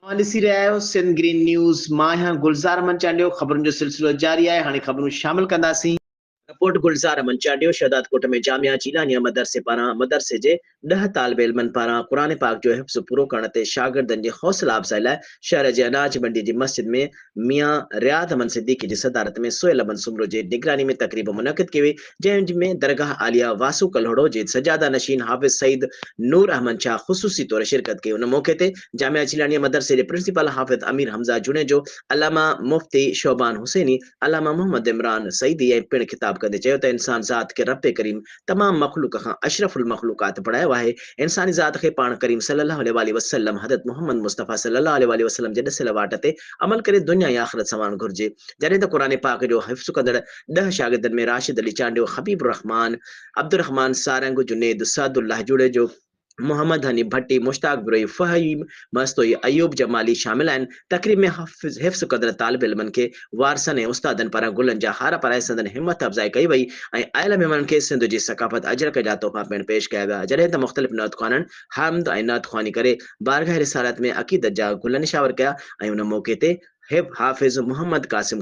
ॾिसी रहिया आहियो सिंध ग्रीन न्यूज़। मां आहियां गुलज़ार मंचालियो। ख़बरुनि जो सिलसिलो जारी आहे। हाणे ख़बरूं शामिल कंदासीं। रिपोर्ट गुलज़ार मंचालियो। शहदाद कोट में जामिया जीलानिया मदरसे जे 10 तालिब इल्मनि पारां क़ुरान पाक जो हिफ्ज़ पूरो करण ते शागिर्दनि जी हौसला अफ़ज़ाई लाइ शहर जे अनाज मंडी जी मस्जिद में मियां रियाद अमन सिद्दीकी जी सदारत में सोहेल अमन सुमरो जे निगरानी में तक़रीब मुनक़िद कई वई, जंहिं दरगाह आलिया वासु कल्हड़ो जे सजादा नशीन हाफ़िज़ सईद नूर अहमद शाह ख़ुसूसी तौर शिरकत कई। उन मौक़े ते जामिया जीलानिया मदरसे जे प्रिंसिपल हाफ़िज़ अमीर हमज़ा जुनेजो, अलामा मुफ्ती शोबान हुसैनी, अलामा मोहम्मद इमरान सईदी ऐं पिणु ख़िताब कंदे चयो त इंसान ज़ात खे रब करीम तमाम मख़लूक खां अशरफुल मख़लूक़ात बणायो आहे। इंसानी ज़ात खे पाण करीम सल्लल्लाहु अलैहि वसल्लम हज़रत मोहम्मद मुस्तफ़ा सल्लल्लाहु अलैहि वसल्लम जे ॾिसियल वाट ते अमल करे दुनिया ऐं आख़िरत संवारणु घुरिजे। जॾहिं त क़ुरान पाक जो हिफ्ज़ कंदड़ 10 शागिर्दनि में राशिद अली चांडियो, हबीब रहमान, अब्दुर रहमान सारंग, जुनेद सादुल्लाह जुड़ेजो, मोहम्मद हनी भट्टी, मुश्ताक बुरई, फ़हीम मस्तोई, अयूब जमाली शामिल आहिनि। तक़रीब में हिफ्ज़ कंदड़ तालिब इल्मनि खे वारसनि ऐं उस्तादनि पारां गुलनि जा हार पाराए संदनि हिमत अफ़ज़ाई कई वई ऐं आयल महिमाननि खे सिंध जी सक़ाफ़त अजरक जा तोहफ़ा पिणु पेश कया विया। जॾहिं त मुख़्तलिफ़ नात ख़्वाननि हम्द ऐं नात ख़्वानी करे बारगाह रिसालत में अक़ीदत जा गुल निशावर कया ऐं उन मौक़े ते हाफ़िज़ मोहम्मद क़ासिम